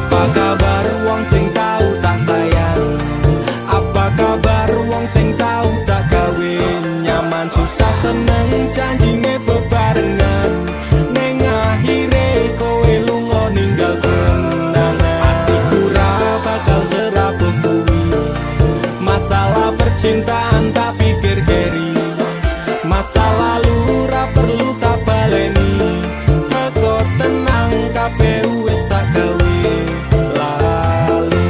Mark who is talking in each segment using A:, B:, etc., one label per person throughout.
A: Apa kabar wong sing tau tak sayang? Apa kabar wong sing tau tak gawe? Nyaman susah seneng janjine bebarengan, ning akhire kowe lunga ninggal kenangan. Atiku ra bakal serapuh kuwi, masalah percintaan tak pikir keri, masa lalu ra perlu tak baleni. Teko tenang kabeh wis tak gawe lali.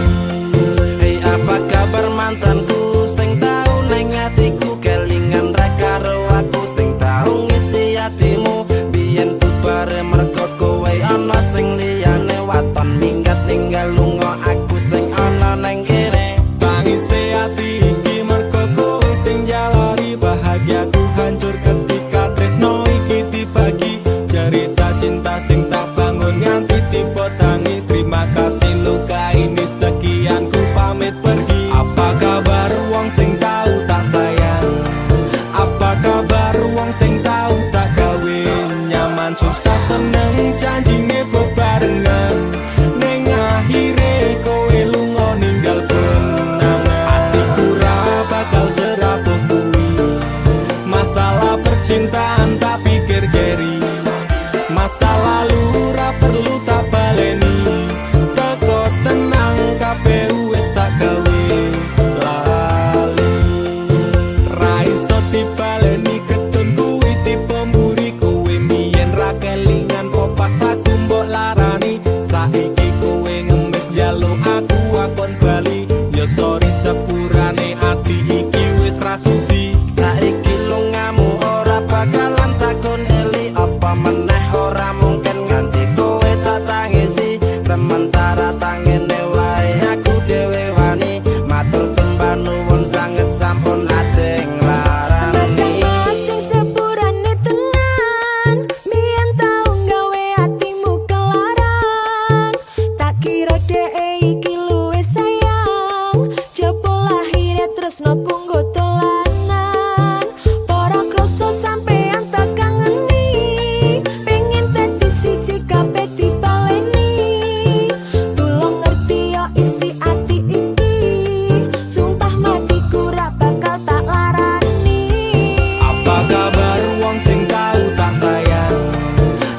B: Hei apa kabar mantanku sing tau nang atiku kelingan ra karo aku, sing tau ngisi atimu biyen bubar mergo kowe ana sing liyane waton minggat ninggal lunga aku sing ana nang kene.
A: Tangise ati iki mergo kowe sing jalari bahagiaku hancur ketika tresno iki dibagi. Cerita cinta sing tak bangun nganti tiba tangi. Terima kasih luka ini sekian ku pamit pergi. Apa kabar wong sing tau tak sayang? Apa kabar wong sing tau tak gawe? Nyaman susah seneng janjine bebarengan, ning akhire kowe lunga ninggal kenangan. Atiku ra bakal serapuh kuwi, masalah percintaan tak pikir keri, masa lalu ra perlu tak baleni. Teko tenang kabeh wis tak gawe lali. Ra iso dibaleni ketun kuwi tipe mburi. Kowe mbiyen ra kelingan po pas aku mbok larani. Saiki kowe ngemis njaluk aku akon bali. Ya sorry sepurane ati iki wis ra sudi.
B: Saiki lungamu ora bakalan takon eli, apa meneh ora mungkin nganti kowe tak tangisi. Sementara tangene wae aku dhewe wani matur sembah nuwun sanget sampun adeng larani.
C: Sing sepurane tenan mien tau gawe atimu kelaran, tak kira dhek iki luwih sayang. Jebul lahire tresno kanggo dolanan, para kroso sampean tak kangeni. Pengen dadi siji kabeh dibaleni. Tulung ngerti yo isi ati iki, sumpah matiku ra bakal tak larani.
A: Apa kabar wong sing tau tak sayang?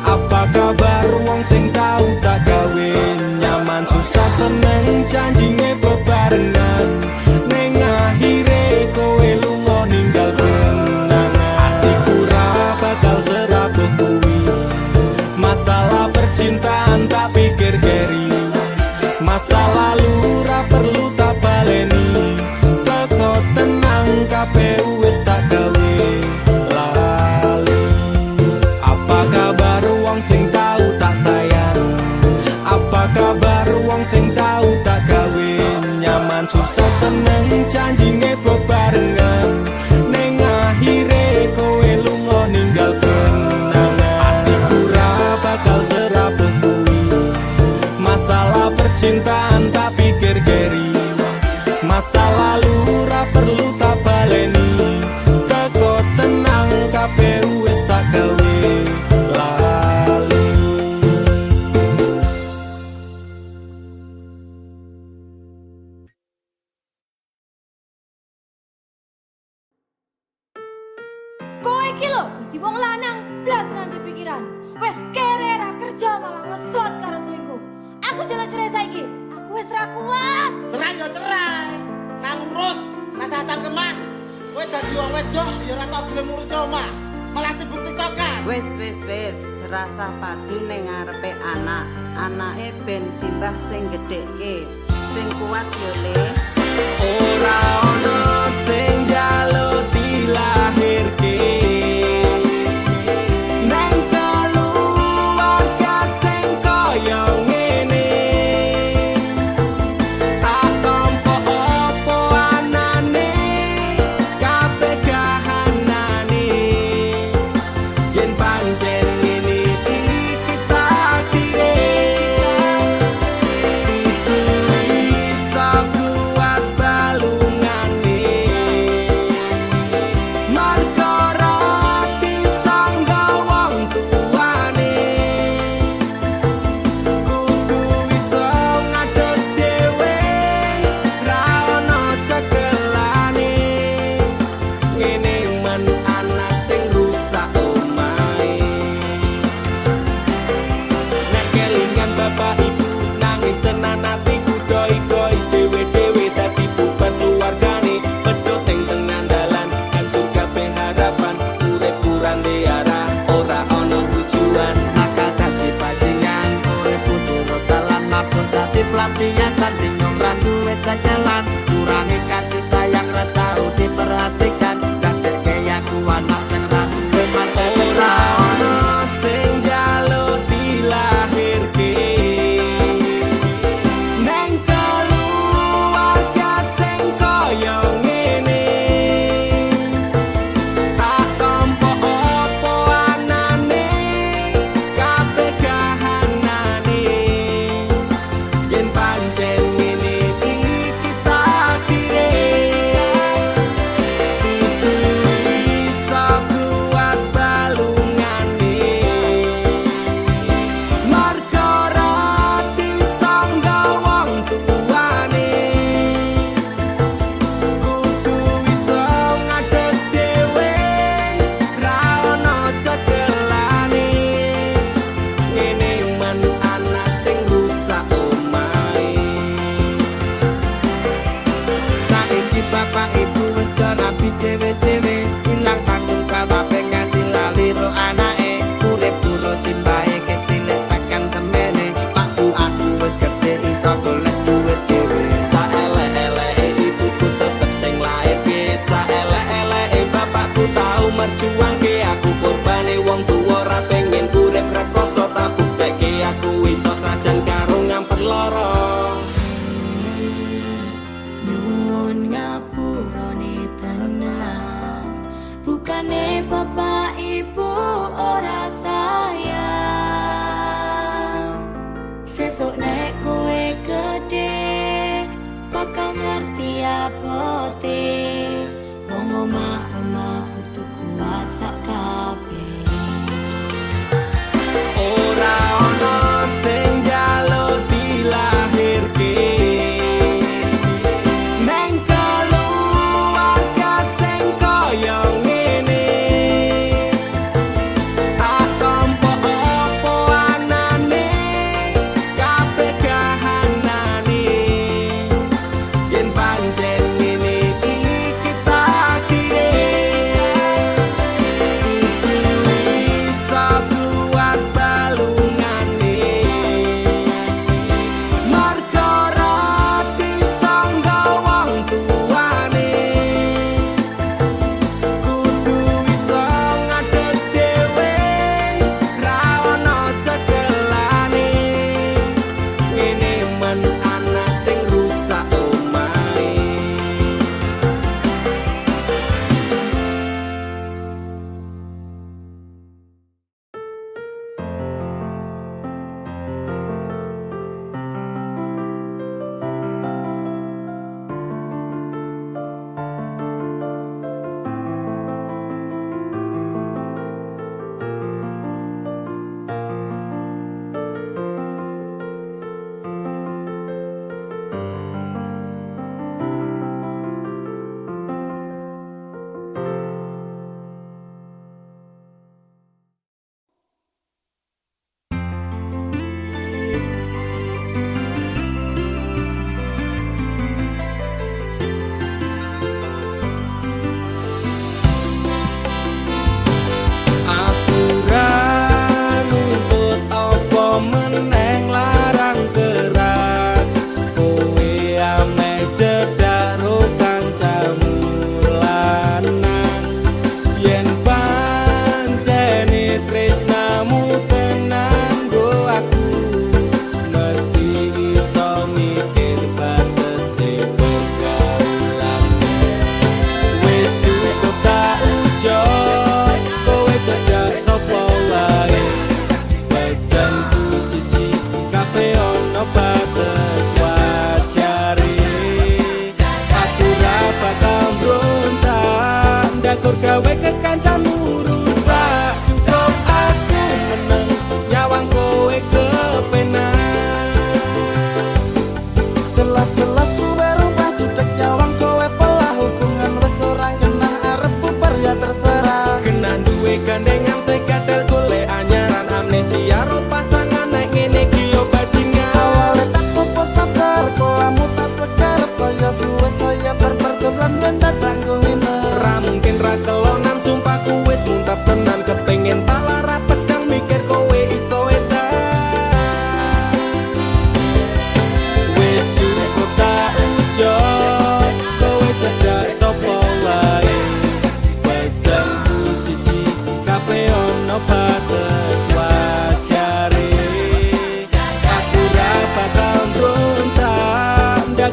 A: Apa kabar wong sing tau tak gawe? Nyaman susah seneng janjine bebarengan, ning akhire kowe lunga ninggal kenangan. Atiku ra bakal serapuh kuwi, masalah percintaan tak pikir keri, masa lalu ra perlu tak baleni. Teko tenang kabeh wis tak gawe lali. Apa kabar wong sing tau tak sayang? Apa kabar wong sing tau tak gawe? Nyaman susah seneng janjine bebarengan, ning akhire kowe lunga ninggal kenangan. Atiku ra bakal serapuh kuwi, masalah percintaan tak pikir keri, masa lalu ra perlu tak baleni. Teko tenang kabeh wis tak gawe lali.
D: Kowe iki lho dadi wong lanang blas ranti pikiran. Wes kere ra kerja malah ngeslot karo selingkuh. Aku jalan cerai saiki. Aku wis ra kuat.
E: Cerai ya cerai, nang urus rasa cangkeman. Kowe dadi wong wedok ya ora tau gelem ngurus omah, malah sibuk tiktokan.
F: Wis rasa padu ning ngarepe anak. Anake ben simbah sing gedhekke, sing kuat yo le.
A: Ora ono sing njaluk dilahirke, nang keluarga sing kaya ngene. Tak tampa apa anane, kabeh kahanane. Yen pancen ngene iki takdire, iku iso kuat balungane.
B: pelampiasan bingung ra duwe jalan kurangi kasih sayang ra tau diperhatikan dadeke aku anak sing ra duwe masa
A: Ora ono sing njaluk dilahirke neng keluarga sing kaya ngene tak tampa apa anane kabeh kahanane yen pancen ngene iki takdire kudu iso kuat balungane marga ra disangga wong tuane kudu iso ngadeg dhewe ra ono cekelane ngene men anak sing rusak omahe
B: saiki bapak ibu wis rapi dhewe-dhewe ilang tanggung jawab nganti lali ro anake urip puro simbahe kecilik tekan semene pak bu aku wis gedhe iso golek duit dhewe
A: saelek-eleke ibuku tetep sing lairke saelek-eleke bapakku tau merjuangke aku korbane wong tuwa ra pengen urip rekoso tak bukteke aku iso sajan karo ngamper lara
D: Nuwun ngapurane tenan bukane bapak ibu ora sayang sesuk nek kowe gede bakal ngerti apote wong omah-omah kudu kuat sak kabeh
A: ora ono sing njaluk dilahirke neng keluarga sing kaya ngene tak tampa apa anane kabeh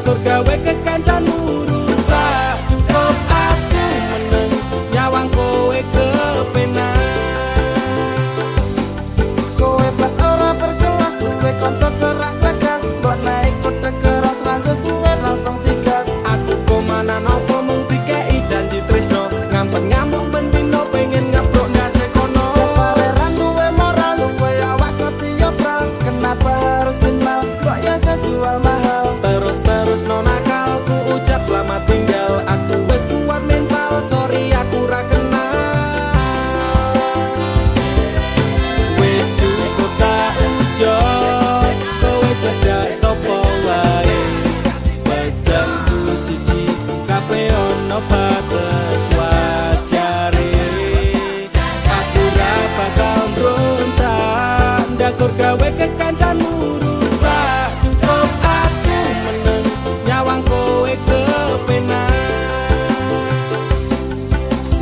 A: Ndakur gawe kekancanmu rusak Cukup aku meneng nyawang kowe kepenak
B: Kowe pas ora berkelas duwe kanca cerak tegas mbok naik kuda keras ranggo suwe langsung digas
A: Aku komana nopo mung dikei janji tresno Ngampet ngamuk bentino pengen ngabrok ndase kono
B: Kesaleran duwe moral duwe awak ketiopral kenapa harus final kok ya saya jual mahal
A: Terus no nakal ku ucap selamat tinggal Aku wes kuat mental sorry aku ra kenal Wes cukup tak ujo kowe cedak sopo wae Pesanku siji kabeh ono batas wajare Aku ra bakal mbrontak ndakur gawe kekancanmu rusak Cukup aku meneng nyawang kowe kepenak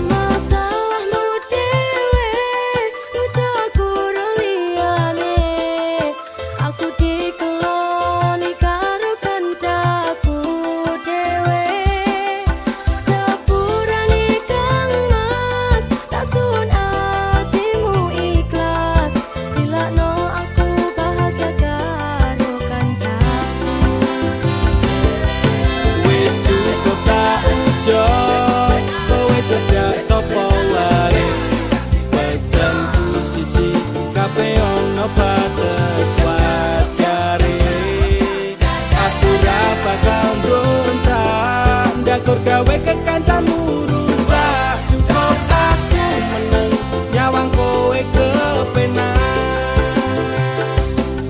C: Masalahmu dewe Ujo aku liyane Aku dikeloni karo kancaku dewe Sepurane Kang Mas Tak sun atimu ikhlas Dilakno aku bahagia karo kancaku
A: Wis cukup tak ujo kowe cedak sopo wae Pesanku siji kabeh ono batas wajare Aku ra bakal mbrontak ndakur gawe kekancanmu rusak Cukup aku meneng nyawang kowe kepenak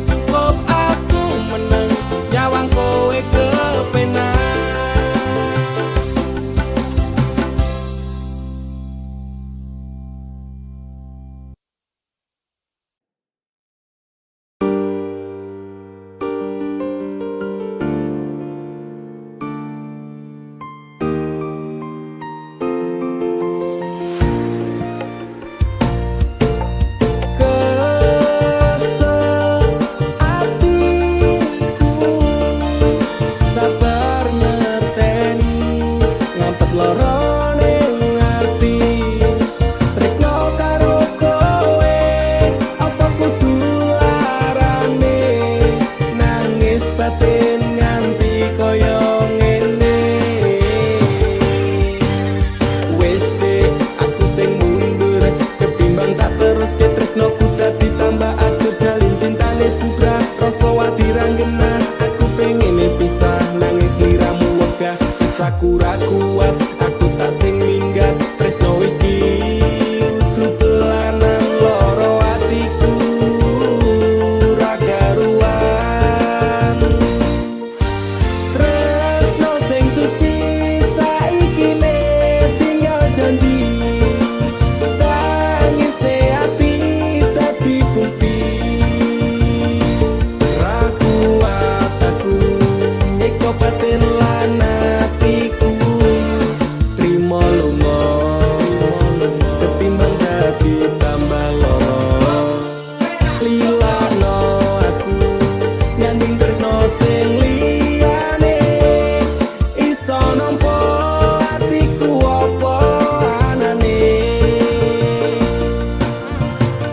A: Cukup aku meneng nyawang kowe kepenak Kesel hatiku sabar ngerteni ngampet lorone ngerti tresno karo kowe apa kudu larane nangis batin nganti koyo ngene Wes dek aku sing mundur ketimbang tak terus ke tresnoku dadi tambah akur jalin cintane bubrah rasa wati ranggena aku pengen pisah nangis liramu wegah aku ra kuat aku tak sing minggat tresno iki utuh telanang loro atiku ra karuan tresno sing suci saiki ne tinggal janji tangise ati dadi bukti ra kuat aku nyiksa batin lan atiku trimo lunga ketimbang dadi tambah loro lilano aku nyanding tresno sing liyane iso nampa atiku apa anane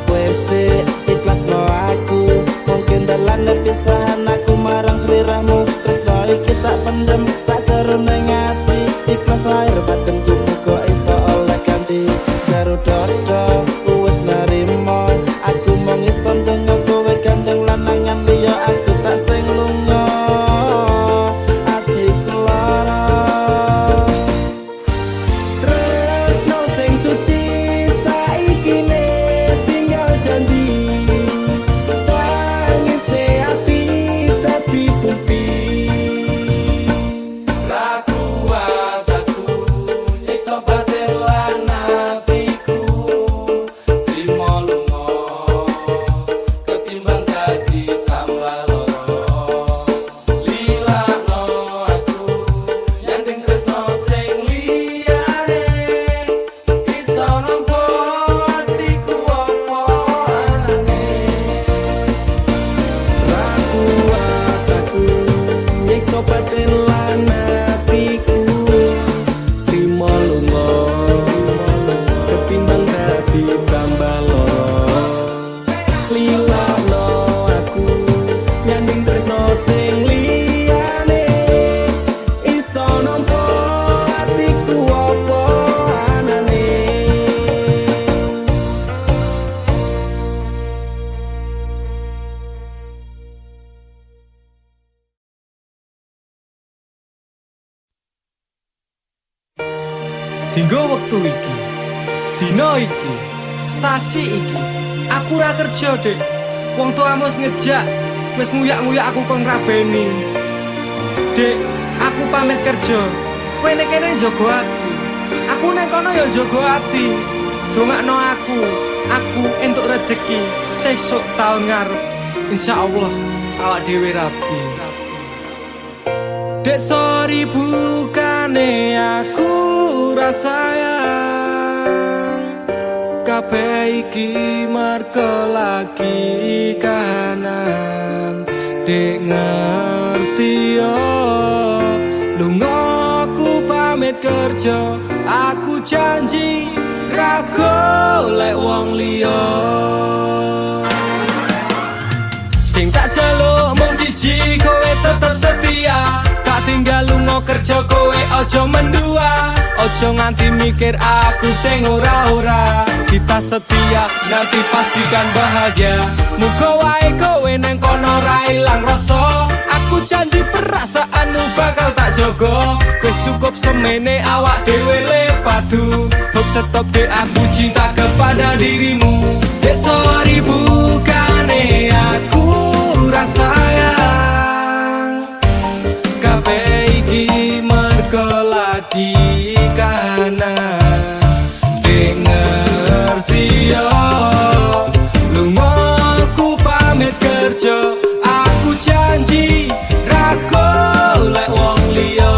B: Wes dek ikhlas no aku mungkin dalan pisahan aku marang sliramu terus iki tak pendem sakjerone ngati ikhlas lahir batinku muga iso oleh ganti jero dodo wis narimo aku mung iso ndonga kowe gandeng lanangan liya aku tak sing lunga atiku lara
A: tresno sing suci saiki ne tinggal janji tangise ati dadi Dinggo wektu iki, dina iki, sasi iki, aku ora kerja, Dik. Wong tuamu wis ngejak, wis nguyak-nguyak aku kon ngrabeni. Dik, aku pamit kerja. Kowe nek kene njogo ati. Aku nek kono ya njogo ati. Dongakno aku entuk rezeki sesuk taun ngarep. Insyaallah awak dhewe rapi. Dek sorry bukane aku rasayang kabeh iki merko lagi kahanan. Dek ngerti yo lunga aku pamit kerja, aku janji ra golek wong liya. Sing tak jaluk mung siji, kowe tetep setia. Tak tinggal lunga kerja, kowe ojo mendua. Ojo nganti mikir aku sing ora-ora. Kita setia, nanti pastikan bahagia. Muga wae kowe neng kono ra ilang rasa. Aku janji perasaanmu bakal tak jogo. Wis cukup semene awak dhewe le padu. Hop stop dek aku cinta kepada dirimu. Dek sorry bukane aku rasayang kabeh iki mergo lagi kahanan. Dek ngerti yo lunga aku pamit kerja, aku janji ra golek wong liya.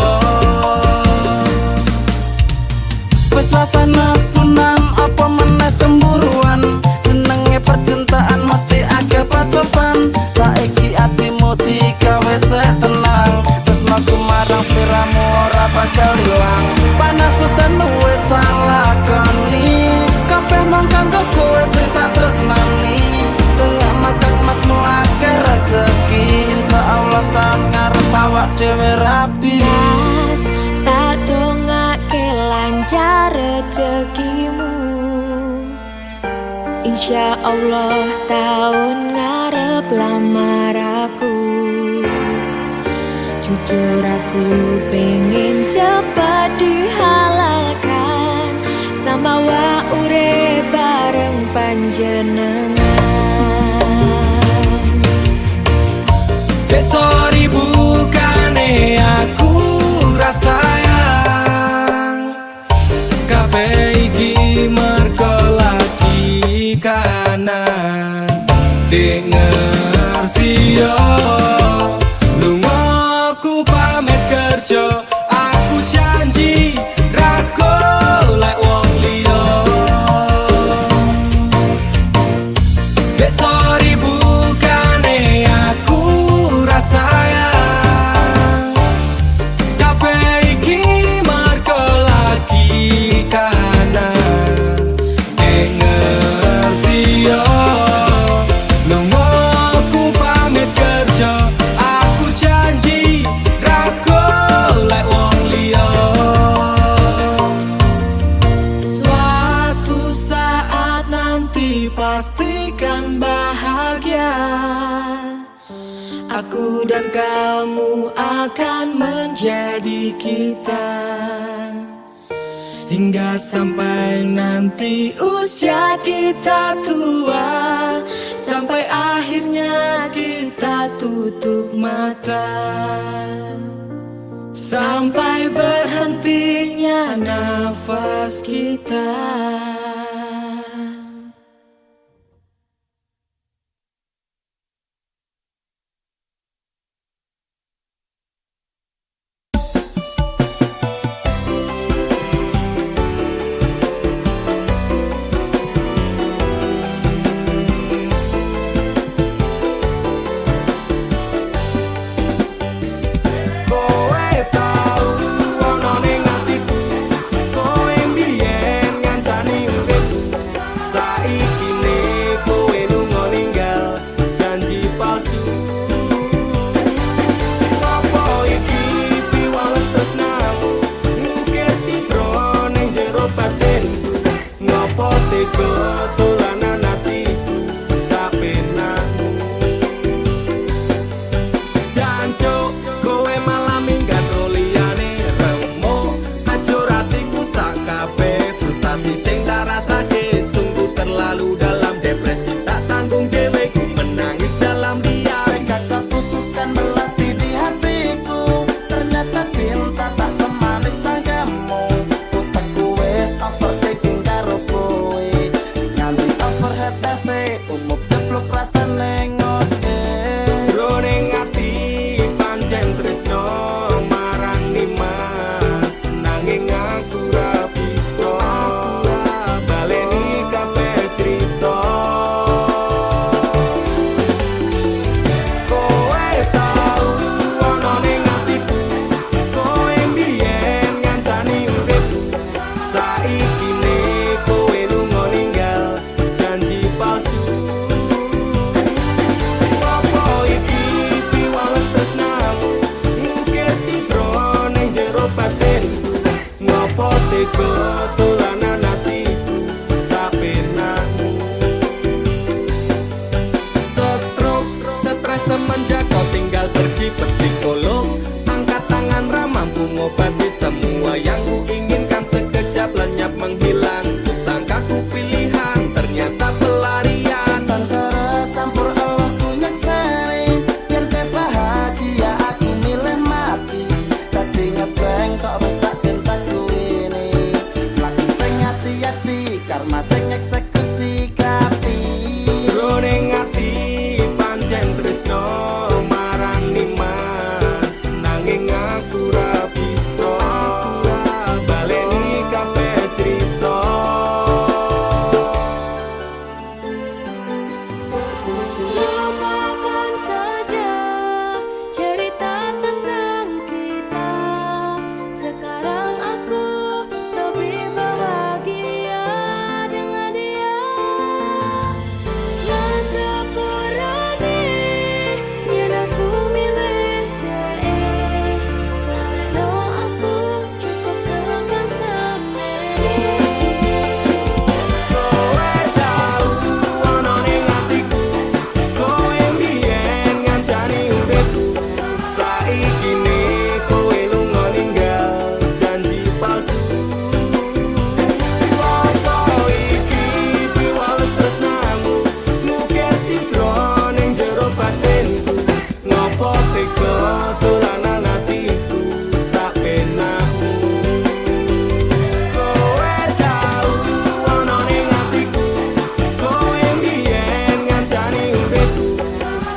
B: Wes rasane sunan apa meneh cemburuan, jenenge percintaan mesti agak pacoban. Saiki atimu digawe tenang, tresnaku marang sliramu ora bakal ilang. Panas udan wis tak lakoni, kabeh mung kanggo kowe sing tak tresnani. Tengah makan masmu akeh rezeki, insyaallah taun ngarep awak dhewe rapi.
C: Mas, tak dongake lancar rezekimu. Insya Allah tahun ngarep lamar aku. Jujur aku pengen cepat dihalalkan, sama wa urip bareng panjenengan.
A: Dek sorry bukane aku rasayang kabeh iki mergo lagi kahanan. Dek ngerti yo lunga aku pamit kerja, aku janji ra golek wong liya. Dek sorry bukane aku rasayang kabeh iki mergo lagi kahanan. Dek ngerti yo lunga aku pamit kerja, aku janji ra golek wong liya. Suatu saat nanti pastikan bahagia, aku dan kamu akan menjadi kita. Hingga sampai nanti usia kita tua, sampai akhirnya kita tutup mata, sampai berhentinya nafas kita. Kowe tau ono ning atiku, kowe mbiyen ngancani urip. Saiki ne kowe lunga ninggal janji palsu. Apa iki piwales tresnamu, ngukir citra ning jero batinku. Ngopo tega tulanan atiku sapenamu. Jancuk kowe malah minggat liyane remo, ajur atiku sak Ngopo tega dolanan atiku sak penakmu. Kowe tau ana ning atiku, kowe mbiyen ngancani uripku.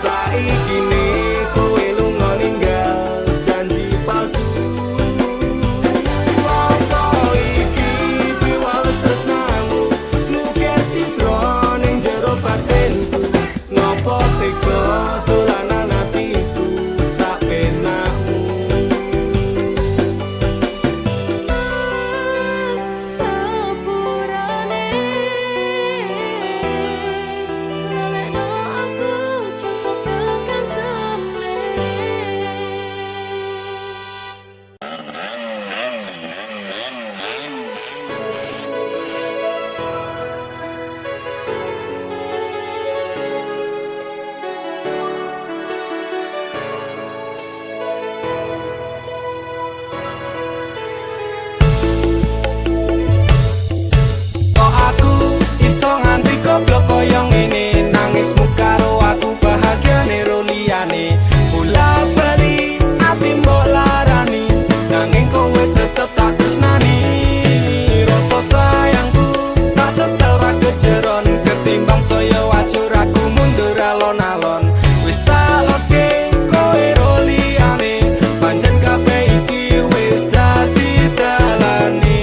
A: Saiki ne kowe lunga ninggal janji palsu. Apa iki piwales tresnamu, nukir citra ning jero batinku. Ngopo tega dolanan atiku sak penakmu.
C: Sepurane ngalekno aku cukup tekan semene.
A: Kok aku iso nganti goblok koyo ngene, nangismu karo aku bahagiane ro liyane. Bola-bali ati mbok larani, nanging kowe tetep tak tresnani. Rasa sayangku tak setel ra kejeron, ketimbang saya wajur aku mundur alon-alon. Wis tak loske kowe ro liyane, pancen kabeh iki wis dadi dalane.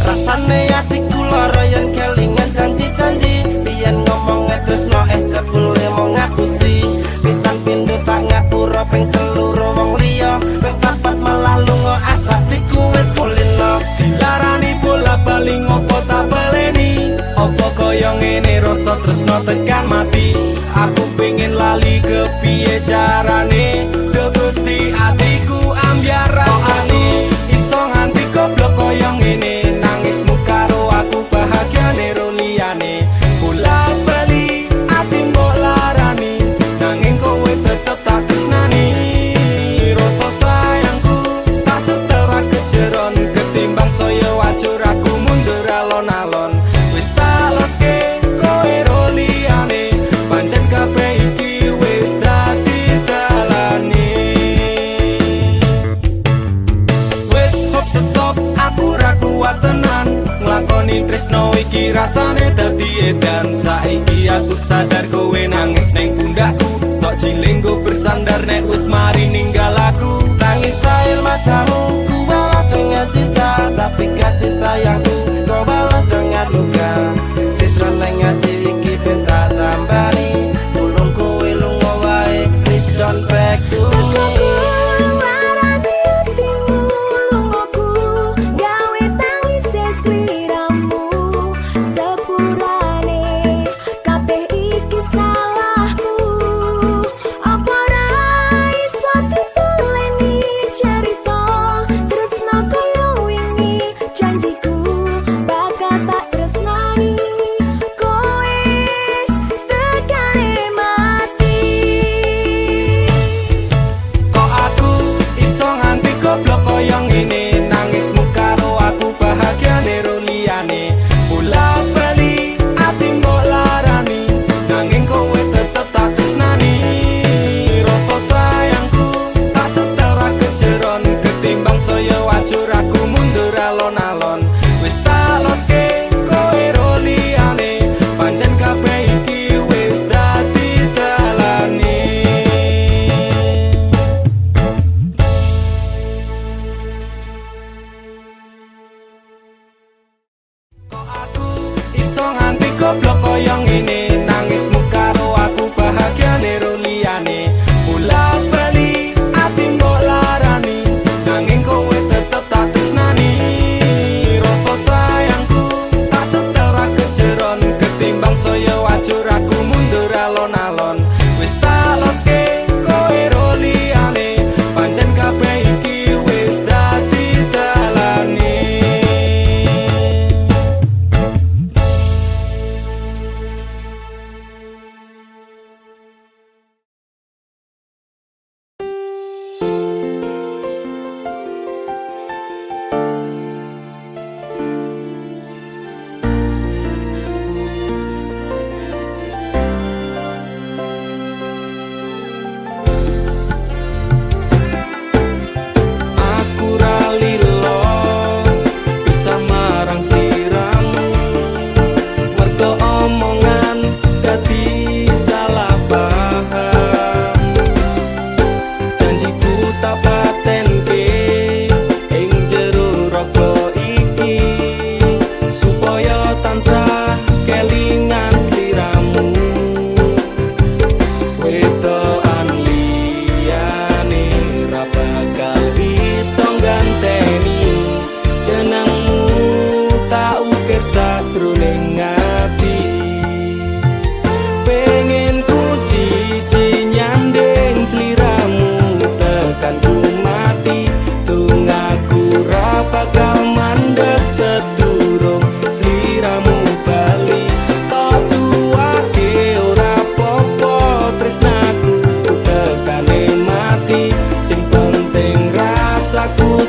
B: Rasane atiku lara yen kelingan janji-janji, biyen ngomong tresno jebule mau ngapusi. Pisan pindho tak ngapura ping telu wong liya, ping papat malah lunga asatiku wis kulino.
A: Dilarani bola-bali ngopo tak baleni, opo koyo ngene rasa tresno tekan mati. Aku pengen lali kepiye carane, do Gusti atiku ambyar rasane. Iso nganti goblok koyo ngene, nangismu karo aku bahagiane ro liyane. Bola-bali ati mbok larani, nanging kowe tetep tak tresnani. Rasa sayangku tak setel ra kejeron, ketimbang saya wajur aku mundur alon-alon. Wis tak loske kowe ro liyane, pancen kabeh iki wis dadi dalane. Wis hop stop, aku ra kuat tenan nglakoni tresno iki rasane dadi edan. Saiki aku sadar kowe nangis ning pundakku, tok jilinggo bersandar nek wis mari ninggal aku.
B: Tangis air matamu ku balas dengan cinta, tapi kasih sayangku kau balas dengan luka. Citra nang ati iki ben tak tambani, tulung kowe lunga wae, please don't back to me.
C: Cerita tresno koyo wingi janjiku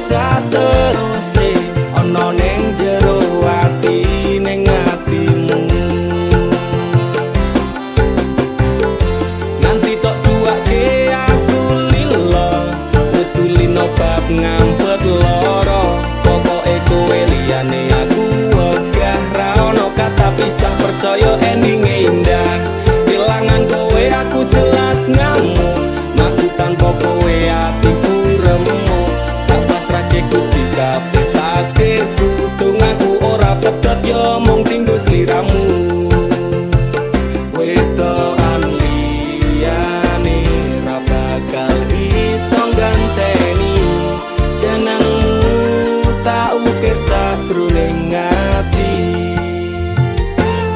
A: sateruse ana ning jero ati ning atimu. Nganti tok duake aku lilo wis kulino bab ngampet loro. Pokoke kowe liyane aku wegah ra ono kata pisah, percaya endinge indah. Kelangan kowe aku jelas ngamuk, aku tanpa kowe atiku remuk. Tak pasrahke Gusti kabeh takdirku, tungaku ora pedhot yo mung tinggo sliramu. Wedokan liyane ra bakal iso ganteni jenengmu, tak ukir sajroning ati.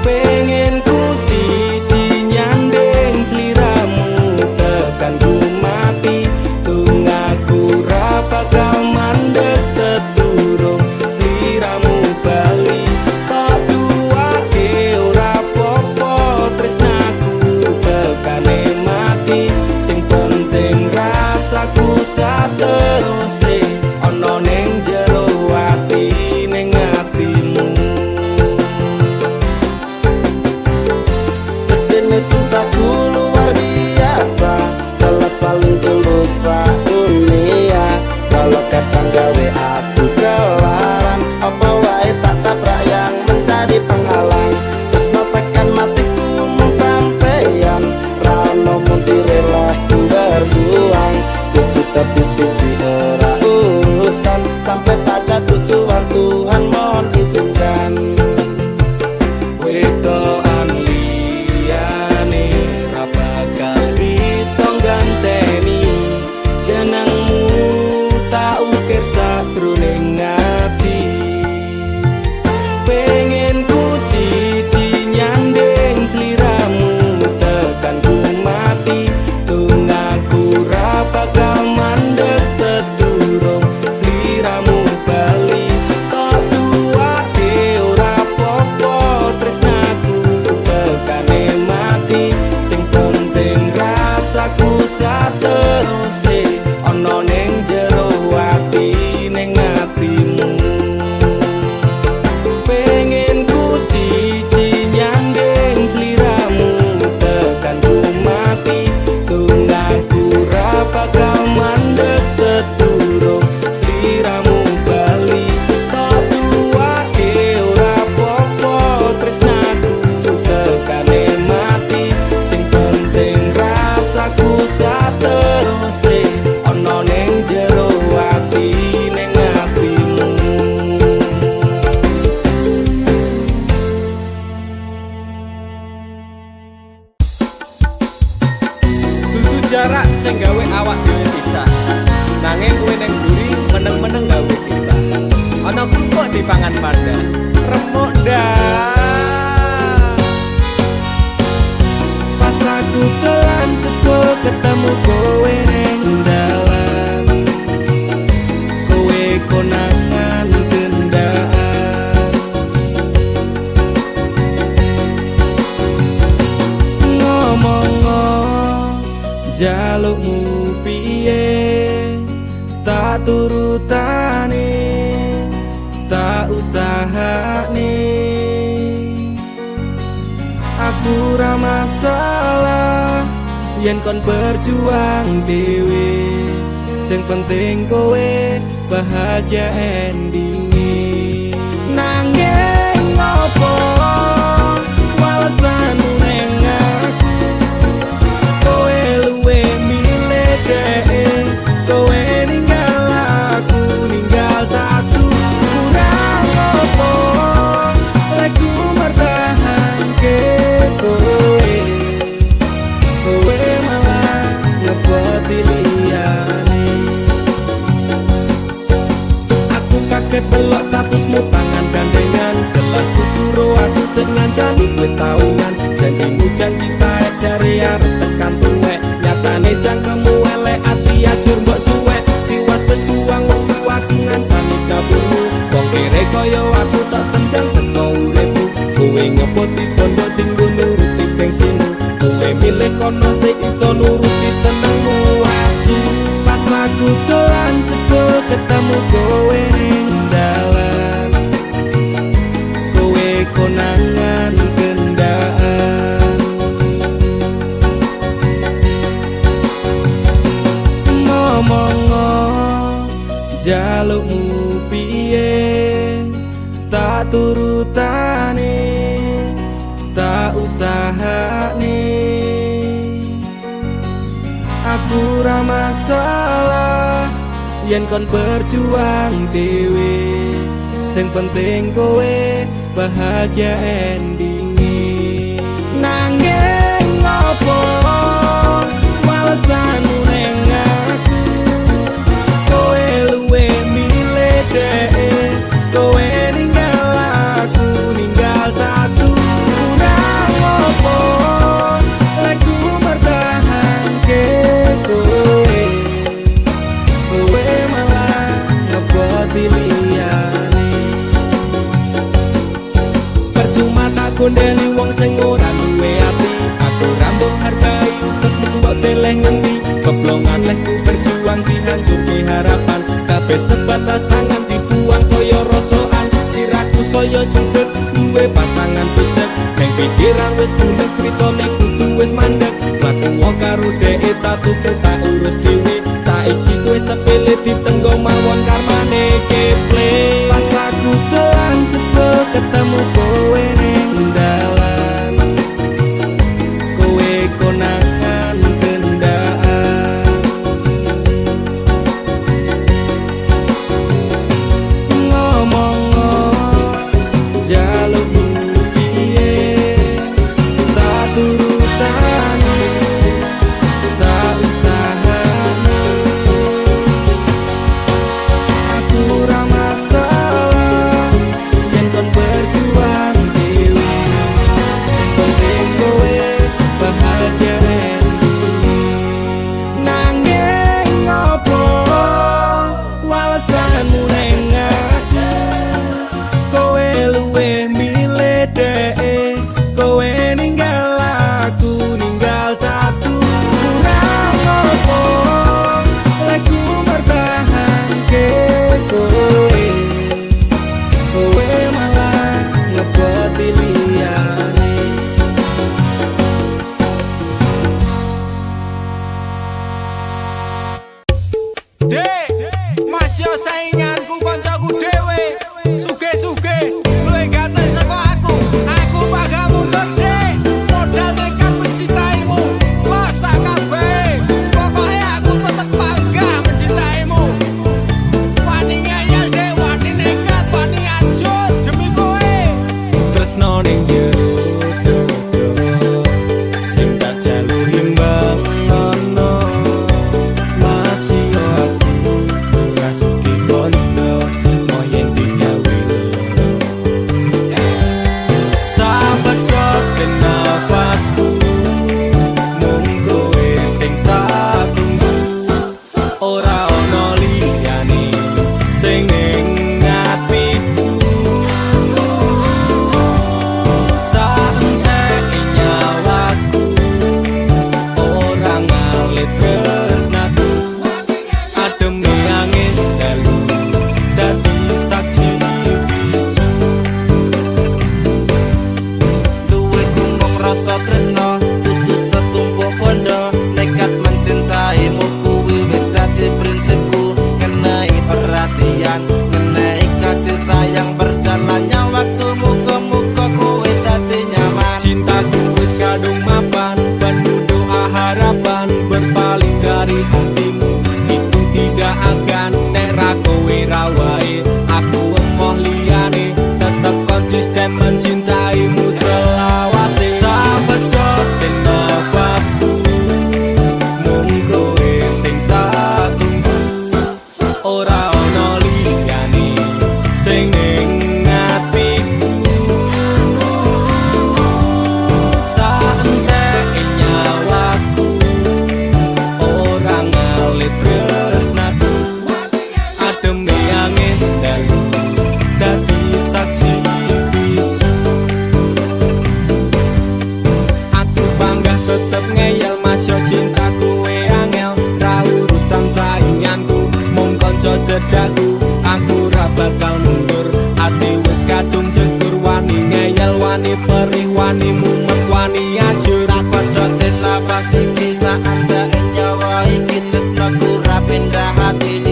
A: Pengen ku siji nyanding sliramu tekan ku mati, tungaku ra bakal mandeg sedurung sliramu bali. Tak duake ora popo tresnaku tekane mati, sing penting rasaku sateruse ana ning jero ati ning atimu.
B: Dene cintaku luar biasa, jelas paling tulus dunia. Kalau kadang gawe aku kelaran, apa wae tak tabrak yang menjadi penghalang. Terus no tekan matiku mung sampeyan, rano mundire lah ku berjuang. Kudu tapi siji ora urusan, sampai pada tujuan Tuhan mohon izinkan.
A: Wedokan liyane ra bakal iso ganteni jenengmu, tak ukir sajroning ati. Pengen ku siji nyanding sliramu tekan ku mati, tungaku ra bakal mandeg sedurung sliramu bali. Tak duake ora popo tresnaku tekane mati, sing penting rasaku sateruse ana ning jero ati ning atimu. Pengen ku siji nyanding sliramu tekan ku mati, tungaku ra bakal mandeg sedurung sliramu bali. Tak duake ora popo tresnaku tekane mati, sing penting rasaku sateruse ana ning jero ati ning atimu. Dudu jarak sing gawe awak dhewe pisah, nanging kowe ning mburi meneng-meneng gawe pisah. Ana kok dipangan panda remuk dah. Pas aku dolan jebul ketemu kowe ning dalan, kowe konangan gendaan. Ngomong jalukmu piye, tak turutane, tak usahane. Aku ra masalah yen kon berjuang dhewe, sing penting kowe bahagia endinge. Nanging ngopo walesanmu ning aku, kowe luwe milih dhek, kowe ninggal aku ninggal tatu. Kurang opo lek ku mertahanke kowe, kowe malah ngeboti liyane. Aku kaget delok statusmu tangan gandengan, jelas uturo aku sing ngancani kowe taungan. Janjimu janji taek jare arep tekan tuwek, nyatane cangkemmu elek ati ajur mbok suwek. Tiwas wis kuwang wektu aku ngancani dapurmu, wong kere kaya aku tak tendang seko uripmu. Kowe ngepoti bondo tinggo nuruti bensinmu, kowe milih kono sik iso nuruti senengmu. Asu Pas aku dolan jebul ketemu kowe ning dalan, kowe konangan kendaan. Ngomongo jalukmu piye, tak turutane, tak usahane. Aku ra masalah yen kon berjuang dhewe, sing penting kowe bahagia endinge. Nanging ngopo walesanmu ning aku, kowe luwe milih dhek, kowe ninggal aku ninggal tatu. Kurang ngopo lagu mertahanke kowe, kowe malah ngeboti liyane. Percuma tak gondeli wong sing ora duwe ati, aku rambut hargai utekmu mbok teleh ngendi. Keblongan lehku berjuang dihancurke harapan, kabeh sebatas angan dibuang kaya rosokan. Siraku saya jemput duwe pasangan pijak, neng pikiran wis bunek critane kudu wis mandek. Laku karo dhek tatu tak urus dhewe, saiki kowe sepele ditenggo mawon karmane keple. Pas aku dolan jebul ketemu kowe ning dalan, kowe konangan kendaan. Ngomongo jalukmu piye, tak turutane, tak usahane. Aku ra masalah yen kon berjuang dhewe, sing penting kowe bahagia endinge. Nanging ngopo walesanmu ning aku, kowe luwe milih dhek, kowe ninggal aku ninggal tatu. Kurang ngopo lagu mertahanke kowe, kowe malah ngeboti liyane. Dek, Mas yo sainganku koncoku dhewe, suge-suge luwe ganteng saka aku bakal mundur dek. Modal nekat mencintaimu, masa kabeh, pokoknya aku tetep bangga mencintaimu. Wani ngeyel dek, wani nekat, wani ajut demi kowe. Tresno ning jero dodo, sing tak jaluhi mbang ono, masih yo aku rasuki kon cedakku, aku ora bakal mundur. Ati wis kadung jegur, wani ngeyel, wani perih, wani mumet, wani ajur.
B: Sapadha nafas iki sak anda nyawa iki tresnaku ra pindah hati